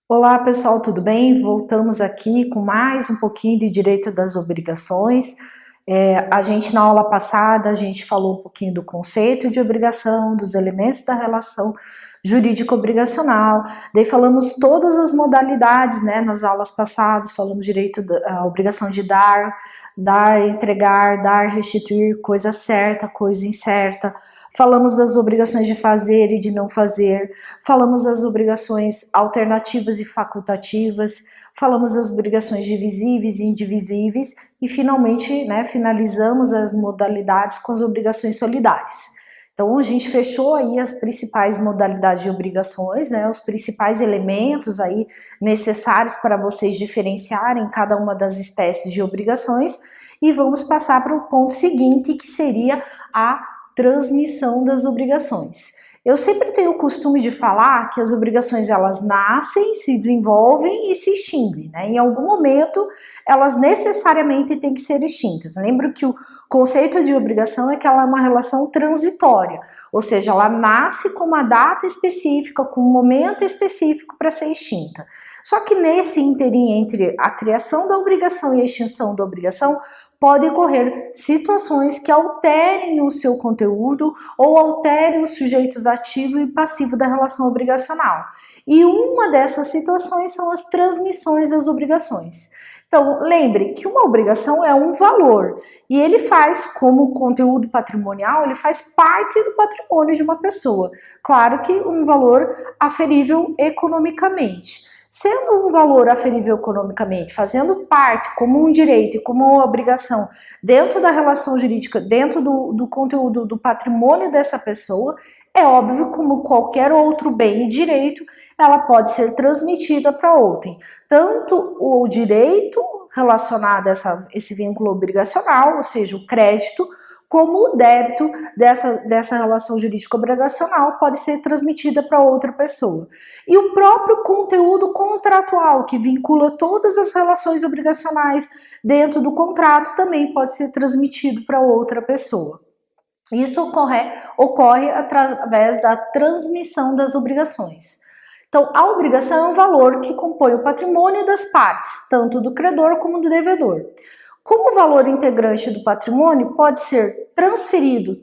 Olá pessoal, tudo bem? Voltamos aqui com mais um pouquinho de direito das obrigações. A gente na aula passada, a gente falou um pouquinho do conceito de obrigação, dos elementos da relação jurídico-obrigacional, daí falamos todas as modalidades, né, nas aulas passadas, falamos direito da obrigação de dar, entregar, dar, restituir, coisa certa, coisa incerta, falamos das obrigações de fazer e de não fazer, falamos das obrigações alternativas e facultativas, falamos das obrigações divisíveis e indivisíveis e finalmente, né, finalizamos as modalidades com as obrigações solidárias. Então a gente fechou aí as principais modalidades de obrigações, né, os principais elementos aí necessários para vocês diferenciarem cada uma das espécies de obrigações e vamos passar para o ponto seguinte, que seria a transmissão das obrigações. Eu sempre tenho o costume de falar que as obrigações elas nascem, se desenvolvem e se extinguem, né? Em algum momento elas necessariamente têm que ser extintas. Lembro que o conceito de obrigação é que ela é uma relação transitória, ou seja, ela nasce com uma data específica, com um momento específico para ser extinta. Só que nesse interim entre a criação da obrigação e a extinção da obrigação, pode ocorrer situações que alterem o seu conteúdo ou alterem os sujeitos ativo e passivo da relação obrigacional. E uma dessas situações são as transmissões das obrigações. Então, lembre que uma obrigação é um valor e ele faz, como conteúdo patrimonial, ele faz parte do patrimônio de uma pessoa. Claro que um valor aferível economicamente. Sendo um valor aferível economicamente, fazendo parte como um direito e como uma obrigação dentro da relação jurídica, dentro do conteúdo do patrimônio dessa pessoa, é óbvio, como qualquer outro bem e direito, ela pode ser transmitida para outrem. Tanto o direito relacionado a esse vínculo obrigacional, ou seja, o crédito, como o débito dessa relação jurídico-obrigacional pode ser transmitida para outra pessoa. E o próprio conteúdo contratual, que vincula todas as relações obrigacionais dentro do contrato, também pode ser transmitido para outra pessoa. Isso ocorre através da transmissão das obrigações. Então, a obrigação é um valor que compõe o patrimônio das partes, tanto do credor como do devedor. Como valor integrante do patrimônio pode ser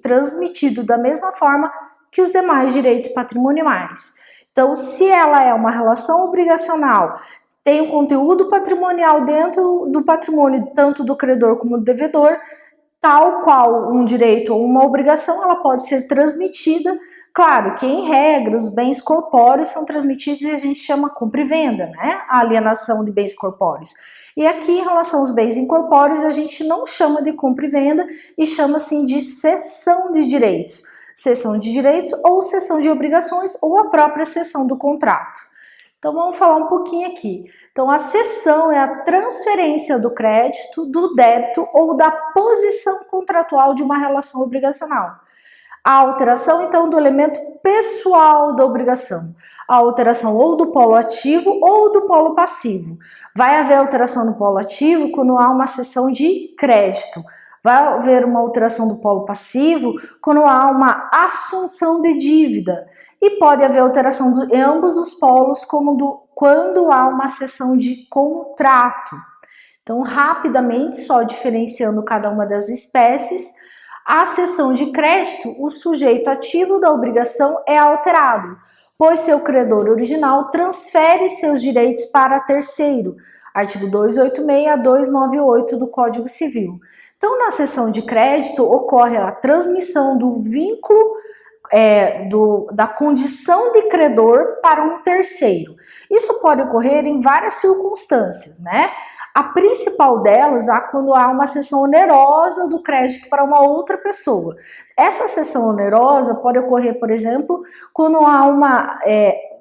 transmitido da mesma forma que os demais direitos patrimoniais. Então, se ela é uma relação obrigacional, tem um conteúdo patrimonial dentro do patrimônio, tanto do credor como do devedor, tal qual um direito ou uma obrigação, ela pode ser transmitida. Claro que, em regra, os bens corpóreos são transmitidos e a gente chama compra e venda, né? A alienação de bens corpóreos. E aqui, em relação aos bens incorpóreos, a gente não chama de compra e venda e chama, assim, de cessão de direitos. Cessão de direitos ou cessão de obrigações ou a própria cessão do contrato. Então, vamos falar um pouquinho aqui. Então, a cessão é a transferência do crédito, do débito ou da posição contratual de uma relação obrigacional. A alteração, então, do elemento pessoal da obrigação. A alteração ou do polo ativo ou do polo passivo. Vai haver alteração no polo ativo quando há uma cessão de crédito. Vai haver uma alteração do polo passivo quando há uma assunção de dívida. E pode haver alteração de ambos os polos quando há uma cessão de contrato. Então, rapidamente, só diferenciando cada uma das espécies, a cessão de crédito, o sujeito ativo da obrigação é alterado, pois seu credor original transfere seus direitos para terceiro, artigo 286 a 298 do Código Civil. Então, na cessão de crédito, ocorre a transmissão do vínculo da condição de credor para um terceiro. Isso pode ocorrer em várias circunstâncias, né? A principal delas é quando há uma cessão onerosa do crédito para uma outra pessoa. Essa cessão onerosa pode ocorrer, por exemplo, quando há uma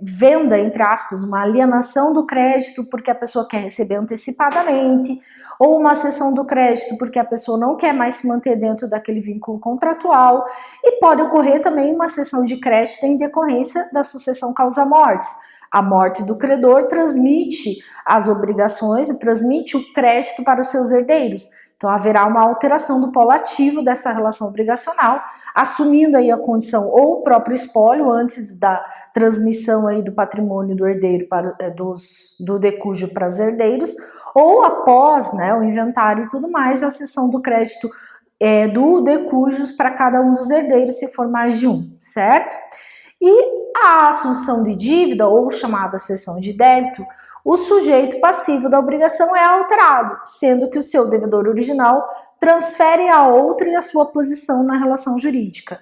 venda, entre aspas, uma alienação do crédito porque a pessoa quer receber antecipadamente, ou uma cessão do crédito porque a pessoa não quer mais se manter dentro daquele vínculo contratual, e pode ocorrer também uma cessão de crédito em decorrência da sucessão causa-mortes. A morte do credor transmite as obrigações e transmite o crédito para os seus herdeiros. Então haverá uma alteração do polo ativo dessa relação obrigacional, assumindo aí a condição ou o próprio espólio antes da transmissão aí do patrimônio do herdeiro do decúgio para os herdeiros, ou após, né, o inventário e tudo mais, a cessão do crédito do decúgios para cada um dos herdeiros, se for mais de um, certo? E a assunção de dívida, ou chamada cessão de débito, o sujeito passivo da obrigação é alterado, sendo que o seu devedor original transfere a outrem a sua posição na relação jurídica.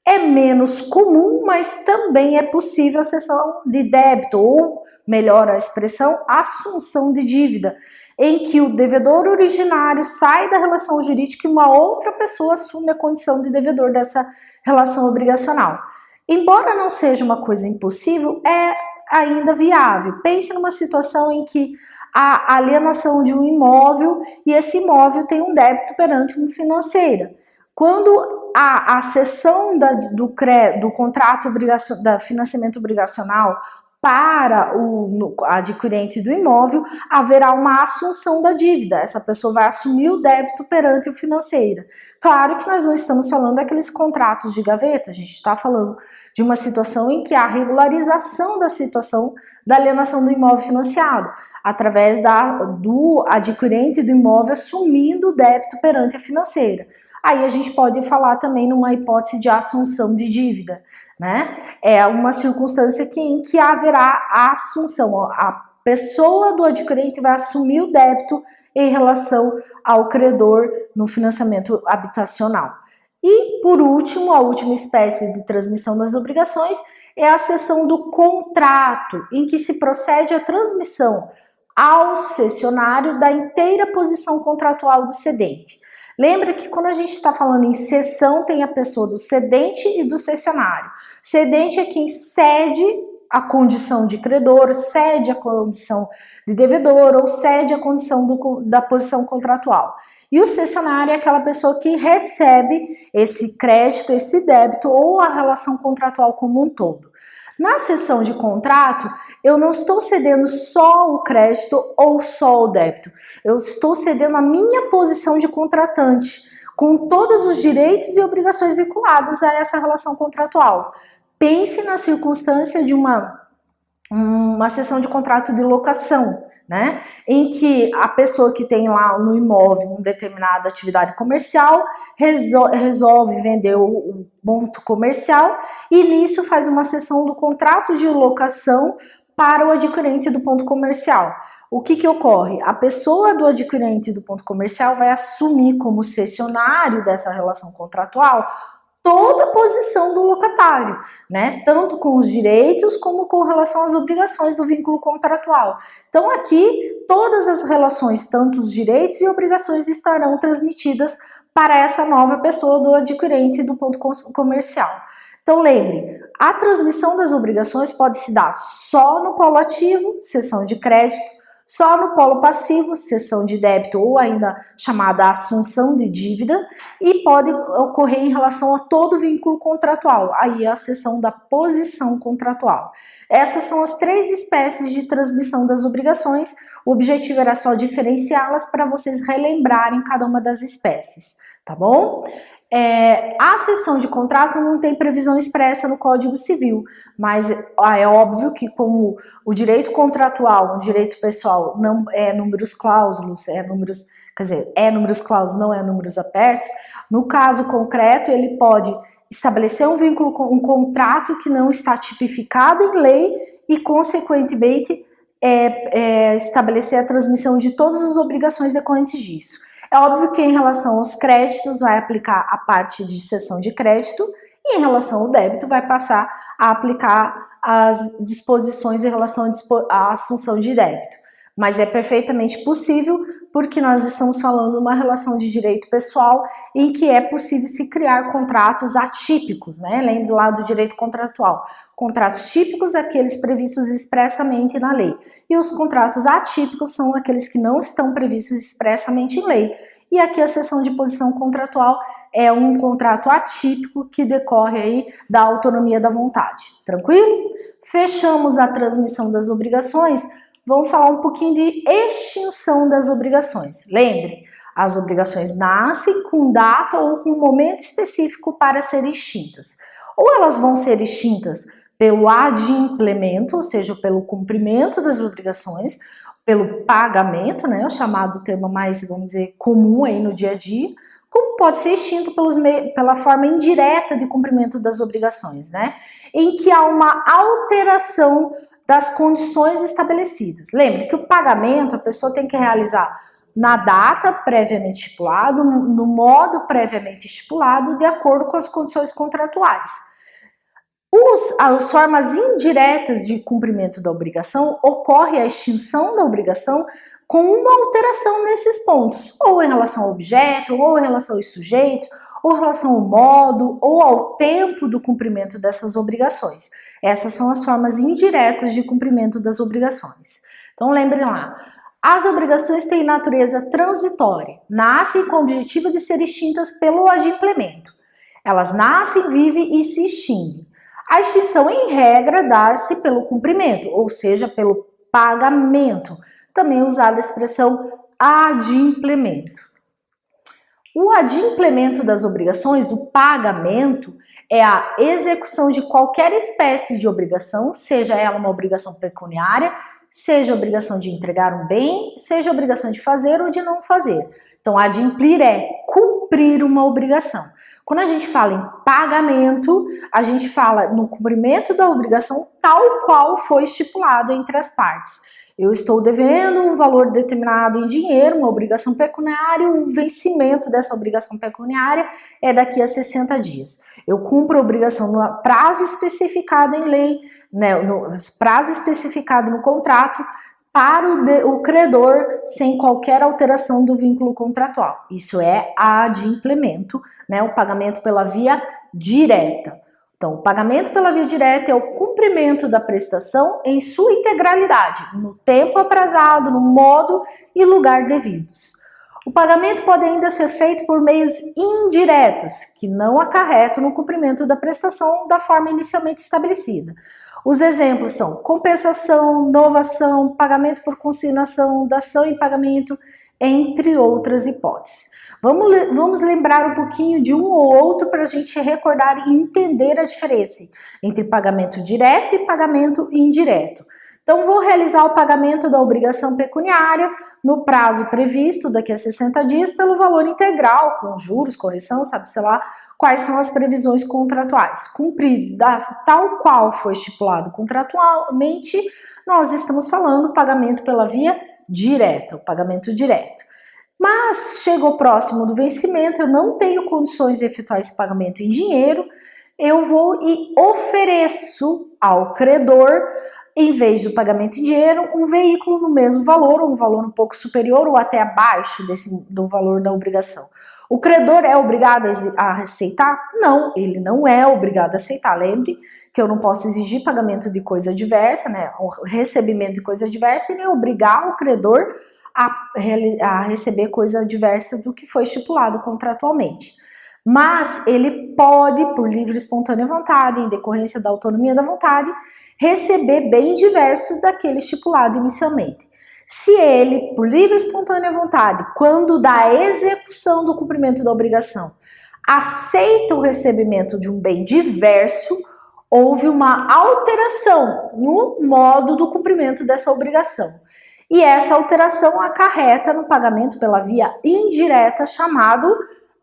É menos comum, mas também é possível a cessão de débito, ou, melhor a expressão, assunção de dívida, em que o devedor originário sai da relação jurídica e uma outra pessoa assume a condição de devedor dessa relação obrigacional. Embora não seja uma coisa impossível, é ainda viável. Pense numa situação em que há alienação de um imóvel e esse imóvel tem um débito perante uma financeira. Quando a cessão do contrato da financiamento obrigacional para o adquirente do imóvel, haverá uma assunção da dívida. Essa pessoa vai assumir o débito perante o financeiro. Claro que nós não estamos falando daqueles contratos de gaveta, a gente está falando de uma situação em que há regularização da situação da alienação do imóvel financiado, através do adquirente do imóvel assumindo o débito perante a financeira. Aí a gente pode falar também numa hipótese de assunção de dívida, né? É uma circunstância em que haverá a assunção, a pessoa do adquirente vai assumir o débito em relação ao credor no financiamento habitacional. E, por último, a última espécie de transmissão das obrigações é a cessão do contrato, em que se procede a transmissão ao cessionário da inteira posição contratual do cedente. Lembra que quando a gente está falando em cessão, tem a pessoa do cedente e do cessionário. Cedente é quem cede a condição de credor, cede a condição de devedor ou cede a condição da posição contratual. E o cessionário é aquela pessoa que recebe esse crédito, esse débito ou a relação contratual como um todo. Na cessão de contrato, eu não estou cedendo só o crédito ou só o débito. Eu estou cedendo a minha posição de contratante, com todos os direitos e obrigações vinculados a essa relação contratual. Pense na circunstância de uma cessão de contrato de locação, né? Em que a pessoa que tem lá no imóvel uma determinada atividade comercial resolve vender o ponto comercial e nisso faz uma cessão do contrato de locação para o adquirente do ponto comercial. O que ocorre? A pessoa do adquirente do ponto comercial vai assumir como cessionário dessa relação contratual toda a posição do locatário, né? Tanto com os direitos como com relação às obrigações do vínculo contratual. Então aqui todas as relações, tanto os direitos e obrigações estarão transmitidas para essa nova pessoa do adquirente do ponto comercial. Então lembre, a transmissão das obrigações pode se dar só no polo ativo, cessão de crédito, só no polo passivo, cessão de débito ou ainda chamada assunção de dívida, e pode ocorrer em relação a todo vínculo contratual, aí a cessão da posição contratual. Essas são as três espécies de transmissão das obrigações, o objetivo era só diferenciá-las para vocês relembrarem cada uma das espécies, tá bom? A cessão de contrato não tem previsão expressa no Código Civil, mas é óbvio que como o direito contratual, o direito pessoal não é números clausos, é números clausos, não é números apertos, no caso concreto ele pode estabelecer um vínculo, um contrato que não está tipificado em lei e consequentemente estabelecer a transmissão de todas as obrigações decorrentes disso. É óbvio que em relação aos créditos vai aplicar a parte de cessão de crédito e em relação ao débito vai passar a aplicar as disposições em relação à assunção de débito. Mas é perfeitamente possível porque nós estamos falando de uma relação de direito pessoal em que é possível se criar contratos atípicos, né? Lembra lá do direito contratual. Contratos típicos, aqueles previstos expressamente na lei. E os contratos atípicos são aqueles que não estão previstos expressamente em lei. E aqui a cessão de posição contratual é um contrato atípico que decorre aí da autonomia da vontade. Tranquilo? Fechamos a transmissão das obrigações. Vamos falar um pouquinho de extinção das obrigações. Lembre, as obrigações nascem com data ou com momento específico para serem extintas. Ou elas vão ser extintas pelo adimplemento, ou seja, pelo cumprimento das obrigações, pelo pagamento, né, o chamado termo mais, vamos dizer, comum aí no dia a dia, como pode ser extinto pela forma indireta de cumprimento das obrigações, né, em que há uma alteração das condições estabelecidas. Lembre que o pagamento a pessoa tem que realizar na data previamente estipulada, no modo previamente estipulado, de acordo com as condições contratuais. As formas indiretas de cumprimento da obrigação ocorre a extinção da obrigação com uma alteração nesses pontos, ou em relação ao objeto, ou em relação aos sujeitos, ou em relação ao modo, ou ao tempo do cumprimento dessas obrigações. Essas são as formas indiretas de cumprimento das obrigações. Então lembrem lá, as obrigações têm natureza transitória, nascem com o objetivo de ser extintas pelo adimplemento. Elas nascem, vivem e se extinguem. A extinção, em regra, dá-se pelo cumprimento, ou seja, pelo pagamento, também usada a expressão adimplemento. O adimplemento das obrigações, o pagamento, é a execução de qualquer espécie de obrigação, seja ela uma obrigação pecuniária, seja obrigação de entregar um bem, seja obrigação de fazer ou de não fazer. Então, adimplir é cumprir uma obrigação. Quando a gente fala em pagamento, a gente fala no cumprimento da obrigação tal qual foi estipulado entre as partes. Eu estou devendo um valor determinado em dinheiro, uma obrigação pecuniária, o vencimento dessa obrigação pecuniária é daqui a 60 dias. Eu cumpro a obrigação no prazo especificado em lei, né, no prazo especificado no contrato, para o credor sem qualquer alteração do vínculo contratual. Isso é adimplemento, né? O pagamento pela via direta. Então, o pagamento pela via direta é o cumprimento da prestação em sua integralidade, no tempo aprazado, no modo e lugar devidos. O pagamento pode ainda ser feito por meios indiretos, que não acarretam no cumprimento da prestação da forma inicialmente estabelecida. Os exemplos são compensação, novação, pagamento por consignação, dação em pagamento, entre outras hipóteses. Vamos lembrar um pouquinho de um ou outro para a gente recordar e entender a diferença entre pagamento direto e pagamento indireto. Então, vou realizar o pagamento da obrigação pecuniária no prazo previsto, daqui a 60 dias, pelo valor integral, com juros, correção, sabe-se lá, quais são as previsões contratuais. Cumprir tal qual foi estipulado contratualmente, nós estamos falando pagamento pela via direta, o pagamento direto. Mas chegou próximo do vencimento, eu não tenho condições de efetuar esse pagamento em dinheiro, eu vou e ofereço ao credor, em vez do pagamento em dinheiro, um veículo no mesmo valor, ou um valor um pouco superior ou até abaixo do valor da obrigação. O credor é obrigado a aceitar? Não, ele não é obrigado a aceitar. Lembre que eu não posso exigir pagamento de coisa diversa, né, o recebimento de coisa diversa, e nem obrigar o credor a receber coisa diversa do que foi estipulado contratualmente. Mas ele pode, por livre e espontânea vontade, em decorrência da autonomia da vontade, receber bem diverso daquele estipulado inicialmente. Se ele, por livre e espontânea vontade, quando da execução do cumprimento da obrigação, aceita o recebimento de um bem diverso, houve uma alteração no modo do cumprimento dessa obrigação. E essa alteração acarreta no pagamento pela via indireta, chamado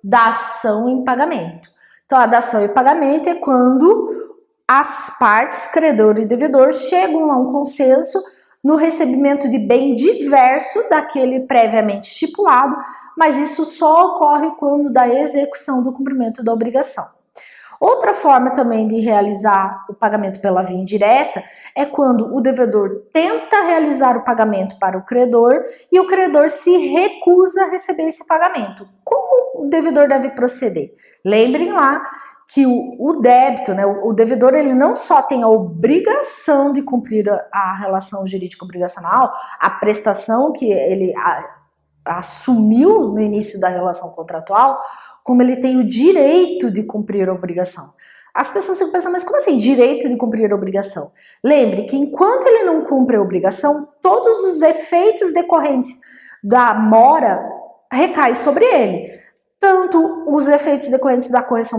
dação em pagamento. Então, a dação em pagamento é quando as partes, credor e devedor, chegam a um consenso no recebimento de bem diverso daquele previamente estipulado, mas isso só ocorre quando da execução do cumprimento da obrigação. Outra forma também de realizar o pagamento pela via indireta é quando o devedor tenta realizar o pagamento para o credor e o credor se recusa a receber esse pagamento. Como o devedor deve proceder? Lembrem lá que o débito, né, o devedor, ele não só tem a obrigação de cumprir a relação jurídica obrigacional, a prestação que ele assumiu no início da relação contratual, como ele tem o direito de cumprir a obrigação. As pessoas ficam pensando, mas como assim direito de cumprir a obrigação? Lembre que enquanto ele não cumpre a obrigação, todos os efeitos decorrentes da mora recaem sobre ele. Tanto os efeitos decorrentes da correção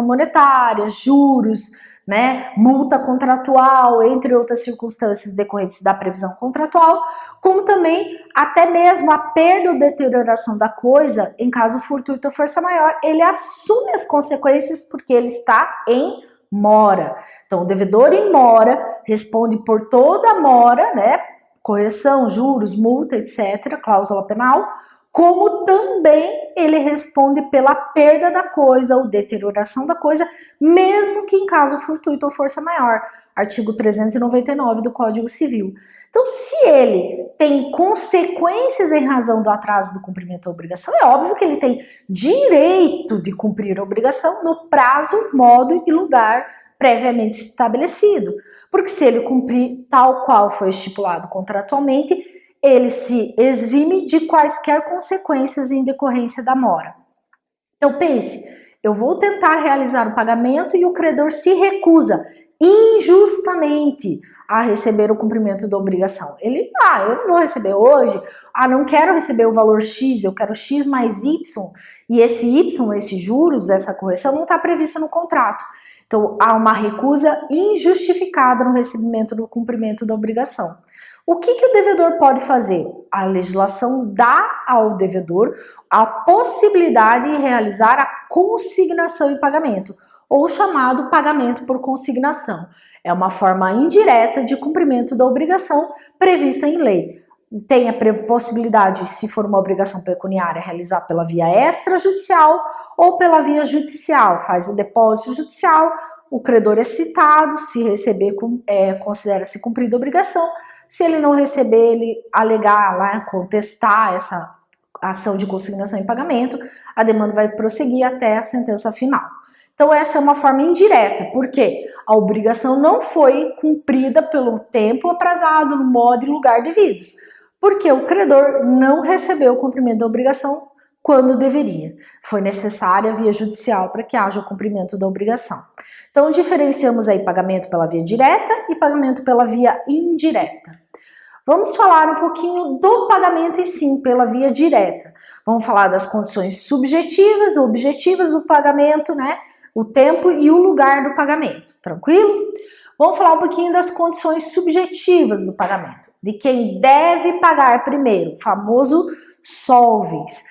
monetária, juros, né, multa contratual, entre outras circunstâncias decorrentes da previsão contratual, como também até mesmo a perda ou deterioração da coisa, em caso fortuito ou força maior, ele assume as consequências porque ele está em mora. Então, o devedor em mora responde por toda a mora, né, correção, juros, multa, etc., cláusula penal, como também ele responde pela perda da coisa ou deterioração da coisa, mesmo que em caso fortuito ou força maior, artigo 399 do Código Civil. Então, se ele tem consequências em razão do atraso do cumprimento da obrigação, é óbvio que ele tem direito de cumprir a obrigação no prazo, modo e lugar previamente estabelecido, porque se ele cumprir tal qual foi estipulado contratualmente, ele se exime de quaisquer consequências em decorrência da mora. Então pense, eu vou tentar realizar o pagamento e o credor se recusa injustamente a receber o cumprimento da obrigação. Ele, eu não vou receber hoje, não quero receber o valor X, eu quero X mais Y, e esse Y, esses juros, essa correção não está prevista no contrato. Então há uma recusa injustificada no recebimento do cumprimento da obrigação. O que o devedor pode fazer? A legislação dá ao devedor a possibilidade de realizar a consignação em pagamento, ou chamado pagamento por consignação. É uma forma indireta de cumprimento da obrigação prevista em lei. Tem a possibilidade, se for uma obrigação pecuniária, realizar pela via extrajudicial ou pela via judicial. Faz o depósito judicial, o credor é citado, se receber, considera-se cumprida a obrigação. Se ele não receber, ele alegar lá, contestar essa ação de consignação em pagamento, a demanda vai prosseguir até a sentença final. Então essa é uma forma indireta, porque a obrigação não foi cumprida pelo tempo aprazado, no modo e lugar devidos, porque o credor não recebeu o cumprimento da obrigação quando deveria. Foi necessária a via judicial para que haja o cumprimento da obrigação. Então diferenciamos aí pagamento pela via direta e pagamento pela via indireta. Vamos falar um pouquinho do pagamento e sim, pela via direta. Vamos falar das condições subjetivas, objetivas do pagamento, né? O tempo e o lugar do pagamento, tranquilo? Vamos falar um pouquinho das condições subjetivas do pagamento, de quem deve pagar primeiro, o famoso solvens.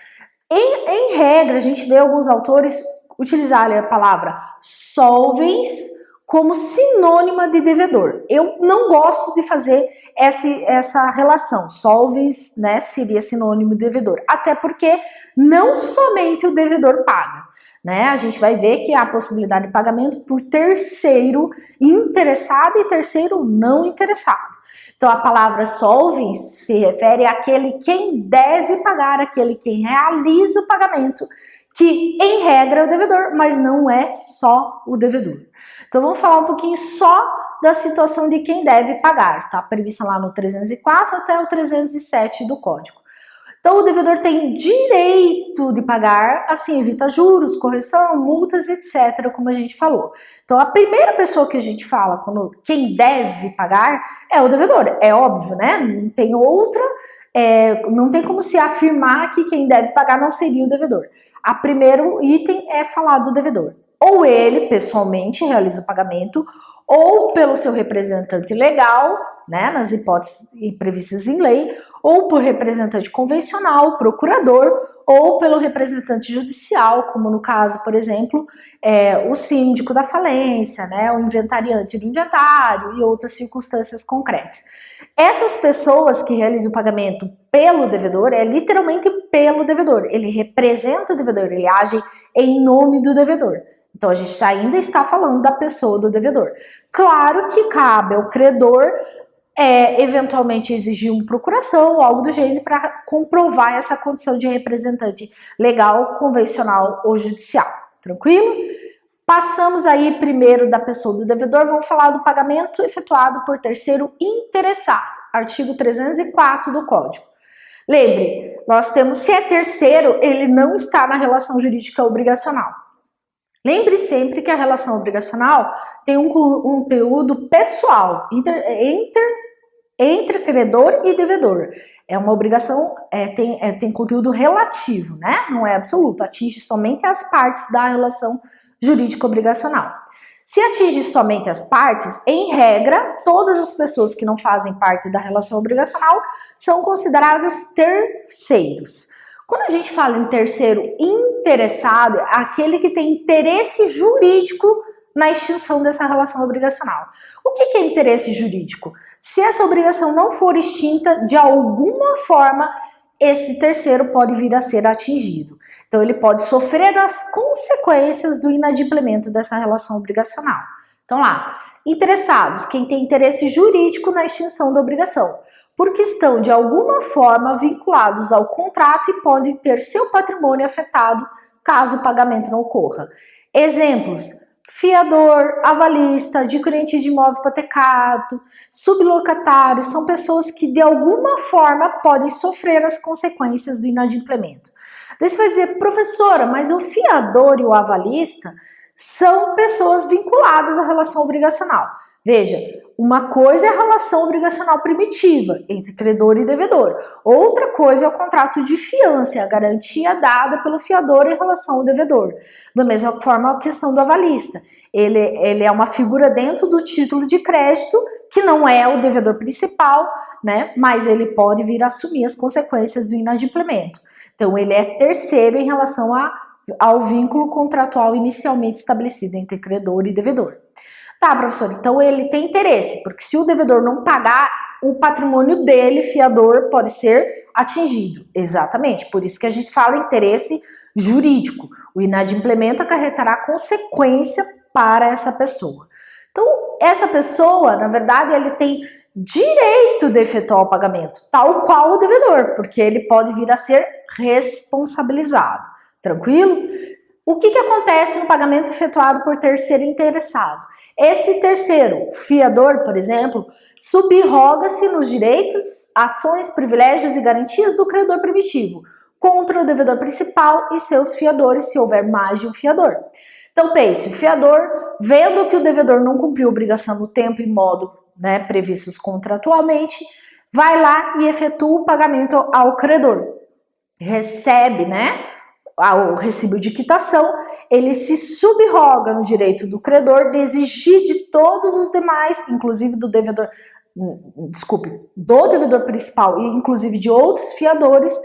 Em regra, a gente vê alguns autores utilizarem a palavra solvens como sinônima de devedor. Eu não gosto de fazer essa relação. Solvens, né, seria sinônimo de devedor. Até porque não somente o devedor paga, né? A gente vai ver que há a possibilidade de pagamento por terceiro interessado e terceiro não interessado. Então a palavra solvens se refere àquele quem deve pagar, aquele quem realiza o pagamento, que em regra é o devedor, mas não é só o devedor. Então vamos falar um pouquinho só da situação de quem deve pagar, tá? Prevista lá no 304 até o 307 do Código. Então o devedor tem direito de pagar, assim evita juros, correção, multas, etc, como a gente falou. Então a primeira pessoa que a gente fala quando quem deve pagar é o devedor, é óbvio, né? Não tem outra, não tem como se afirmar que quem deve pagar não seria o devedor. O primeiro item é falar do devedor. Ou ele, pessoalmente, realiza o pagamento, ou pelo seu representante legal, né, nas hipóteses previstas em lei, ou por representante convencional, procurador, ou pelo representante judicial, como no caso, por exemplo, o síndico da falência, né, o inventariante do inventário e outras circunstâncias concretas. Essas pessoas que realizam o pagamento pelo devedor, é literalmente pelo devedor, ele representa o devedor, ele age em nome do devedor. Então, a gente ainda está falando da pessoa do devedor. Claro que cabe ao credor eventualmente exigir uma procuração ou algo do gênero para comprovar essa condição de representante legal, convencional ou judicial. Tranquilo? Passamos aí primeiro da pessoa do devedor, vamos falar do pagamento efetuado por terceiro interessado, artigo 304 do Código. Lembre, nós temos, se é terceiro, ele não está na relação jurídica obrigacional. Lembre sempre que a relação obrigacional tem um conteúdo pessoal entre credor e devedor. É uma obrigação, tem conteúdo relativo, né? Não é absoluto, atinge somente as partes da relação jurídica obrigacional. Se atinge somente as partes, em regra, todas as pessoas que não fazem parte da relação obrigacional são consideradas terceiros. Quando a gente fala em terceiro interessado, é aquele que tem interesse jurídico na extinção dessa relação obrigacional. O que é interesse jurídico? Se essa obrigação não for extinta, de alguma forma, esse terceiro pode vir a ser atingido. Então, ele pode sofrer as consequências do inadimplemento dessa relação obrigacional. Então, lá, interessados, quem tem interesse jurídico na extinção da obrigação, porque estão, de alguma forma, vinculados ao contrato e podem ter seu patrimônio afetado caso o pagamento não ocorra. Exemplos: fiador, avalista, adquirente de imóvel hipotecado, sublocatário, são pessoas que de alguma forma podem sofrer as consequências do inadimplemento. Daí você vai dizer: professora, mas o fiador e o avalista são pessoas vinculadas à relação obrigacional. Veja, uma coisa é a relação obrigacional primitiva entre credor e devedor. Outra coisa é o contrato de fiança, a garantia dada pelo fiador em relação ao devedor. Da mesma forma, a questão do avalista. Ele é uma figura dentro do título de crédito que não é o devedor principal, né? Mas ele pode vir a assumir as consequências do inadimplemento. Então, ele é terceiro em relação ao vínculo contratual inicialmente estabelecido entre credor e devedor. Tá, professor, então ele tem interesse, porque se o devedor não pagar, o patrimônio dele, fiador, pode ser atingido. Exatamente, por isso que a gente fala interesse jurídico. O inadimplemento acarretará consequência para essa pessoa. Então, essa pessoa, na verdade, ele tem direito de efetuar o pagamento, tal qual o devedor, porque ele pode vir a ser responsabilizado. Tranquilo? O que acontece no pagamento efetuado por terceiro interessado? Esse terceiro, fiador, por exemplo, subroga-se nos direitos, ações, privilégios e garantias do credor primitivo contra o devedor principal e seus fiadores, se houver mais de um fiador. Então pense, o fiador, vendo que o devedor não cumpriu a obrigação no tempo e modo, né, previstos contratualmente, vai lá e efetua o pagamento ao credor. Recebe, né, o recibo de quitação, ele se subroga no direito do credor de exigir de todos os demais, inclusive do devedor principal e inclusive de outros fiadores,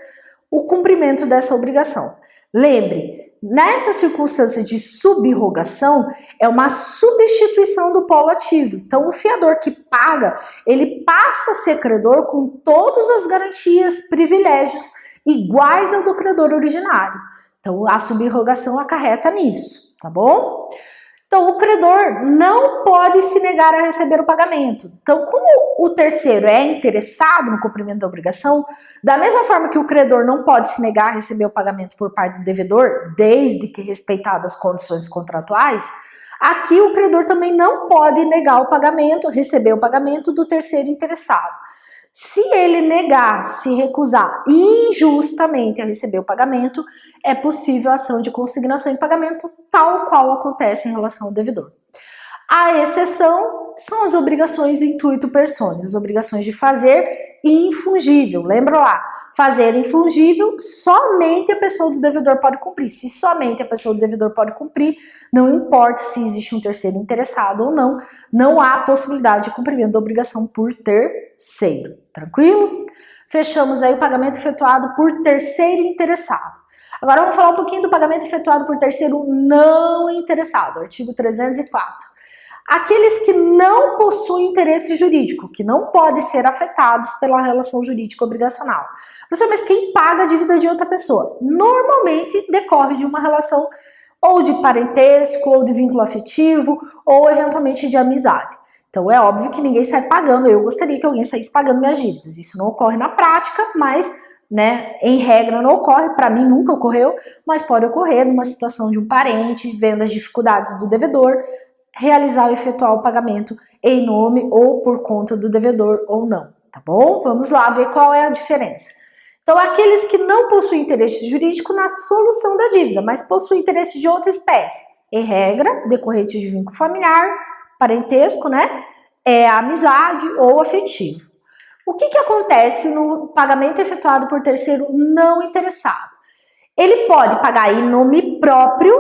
o cumprimento dessa obrigação. Lembre, nessa circunstância de subrogação, é uma substituição do polo ativo. Então, o fiador que paga, ele passa a ser credor com todas as garantias, privilégios iguais ao do credor originário. Então, a subrogação acarreta nisso, tá bom? Então, o credor não pode se negar a receber o pagamento. Então, como o terceiro é interessado no cumprimento da obrigação, da mesma forma que o credor não pode se negar a receber o pagamento por parte do devedor, desde que respeitadas as condições contratuais, aqui o credor também não pode negar o pagamento, receber o pagamento do terceiro interessado. Se ele negar, se recusar injustamente a receber o pagamento, é possível a ação de consignação em pagamento, tal qual acontece em relação ao devedor. A exceção são as obrigações intuito personis, as obrigações de fazer infungível. Lembra lá, fazer infungível, somente a pessoa do devedor pode cumprir. Se somente a pessoa do devedor pode cumprir, não importa se existe um terceiro interessado ou não, não há possibilidade de cumprimento da obrigação por terceiro. Tranquilo? Fechamos aí o pagamento efetuado por terceiro interessado. Agora vamos falar um pouquinho do pagamento efetuado por terceiro não interessado, artigo 304. Aqueles que não possuem interesse jurídico, que não podem ser afetados pela relação jurídica obrigacional. Professor, mas quem paga a dívida de outra pessoa? Normalmente decorre de uma relação ou de parentesco, ou de vínculo afetivo, ou eventualmente de amizade. Então é óbvio que ninguém sai pagando, eu gostaria que alguém saísse pagando minhas dívidas, isso não ocorre na prática, mas em regra não ocorre, para mim nunca ocorreu, mas pode ocorrer numa situação de um parente, vendo as dificuldades do devedor, realizar ou efetuar o pagamento em nome ou por conta do devedor ou não, tá bom? Vamos lá ver qual é a diferença. Então, aqueles que não possuem interesse jurídico na solução da dívida, mas possuem interesse de outra espécie, em regra, decorrente de vínculo familiar, parentesco, amizade ou afetivo. O que acontece no pagamento efetuado por terceiro não interessado? Ele pode pagar em nome próprio,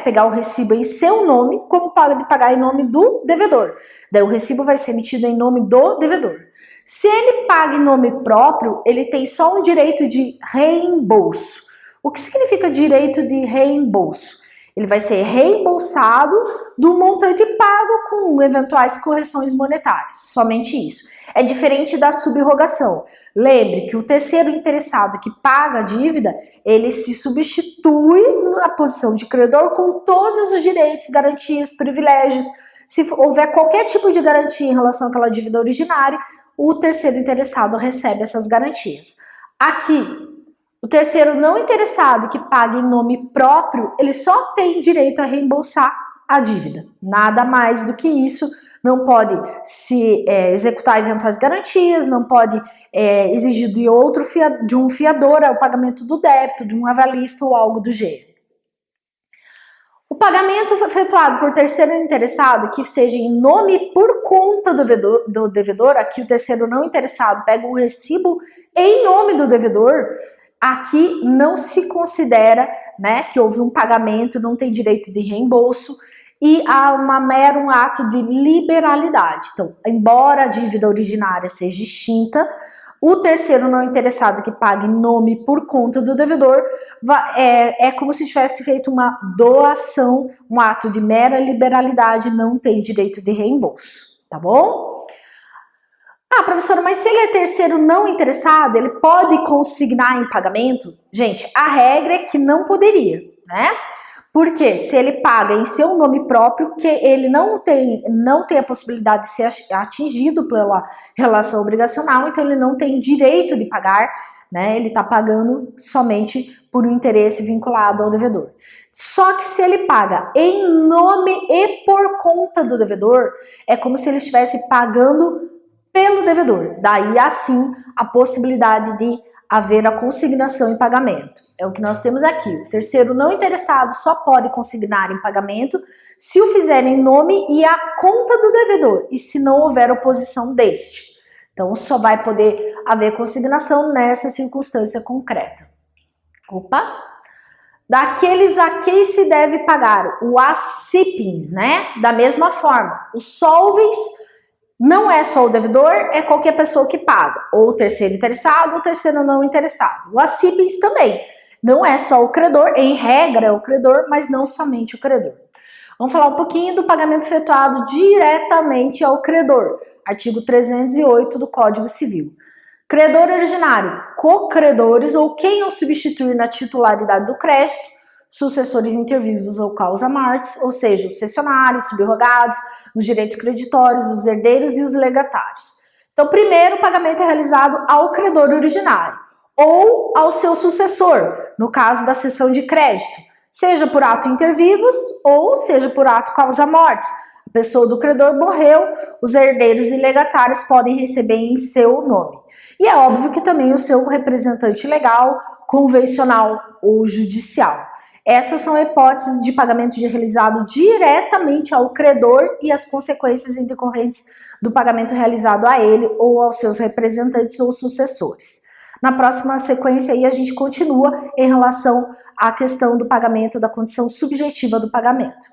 pegar o recibo em seu nome, como pode pagar em nome do devedor. Daí o recibo vai ser emitido em nome do devedor. Se ele paga em nome próprio, ele tem só um direito de reembolso. O que significa direito de reembolso? Ele vai ser reembolsado do montante pago com eventuais correções monetárias, somente isso. É diferente da subrogação. Lembre que o terceiro interessado que paga a dívida, ele se substitui na posição de credor com todos os direitos, garantias, privilégios. Se houver qualquer tipo de garantia em relação àquela dívida originária, o terceiro interessado recebe essas garantias. Aqui, o terceiro não interessado que paga em nome próprio, ele só tem direito a reembolsar a dívida. Nada mais do que isso. Não pode se executar eventuais garantias, não pode exigir de um fiador o pagamento do débito, de um avalista ou algo do gênero. O pagamento efetuado por terceiro interessado, que seja em nome por conta do devedor, aqui o terceiro não interessado pega o recibo em nome do devedor, aqui não se considera que houve um pagamento, não tem direito de reembolso e há um ato de liberalidade. Então, embora a dívida originária seja extinta, o terceiro não interessado que paga em nome por conta do devedor é como se tivesse feito uma doação, um ato de mera liberalidade, não tem direito de reembolso, tá bom? Ah, professora, mas se ele é terceiro não interessado, ele pode consignar em pagamento? Gente, a regra é que não poderia, Porque se ele paga em seu nome próprio, que ele não tem a possibilidade de ser atingido pela relação obrigacional, então ele não tem direito de pagar, ele está pagando somente por um interesse vinculado ao devedor. Só que se ele paga em nome e por conta do devedor, é como se ele estivesse pagando pelo devedor. Daí, assim, a possibilidade de haver a consignação em pagamento. É o que nós temos aqui. O terceiro não interessado só pode consignar em pagamento se o fizer em nome e à conta do devedor, e se não houver oposição deste. Então, só vai poder haver consignação nessa circunstância concreta. Daqueles a quem se deve pagar o ACIPINS, Da mesma forma, os solvens não é só o devedor, é qualquer pessoa que paga, ou o terceiro interessado, ou o terceiro não interessado. O ACIPINS também. Não é só o credor, em regra é o credor, mas não somente o credor. Vamos falar um pouquinho do pagamento efetuado diretamente ao credor. Artigo 308 do Código Civil. Credor originário, co-credores ou quem o substituir na titularidade do crédito, sucessores intervivos ou causa-mortis, ou seja, os cessionários, subrogados, os direitos creditórios, os herdeiros e os legatários. Então, primeiro, o pagamento é realizado ao credor originário ou ao seu sucessor, no caso da cessão de crédito, seja por ato intervivos ou seja por ato causa-mortis. A pessoa do credor morreu, os herdeiros e legatários podem receber em seu nome. E é óbvio que também o seu representante legal, convencional ou judicial. Essas são hipóteses de pagamento realizado diretamente ao credor e as consequências decorrentes do pagamento realizado a ele ou aos seus representantes ou sucessores. Na próxima sequência aí a gente continua em relação à questão do pagamento, da condição subjetiva do pagamento.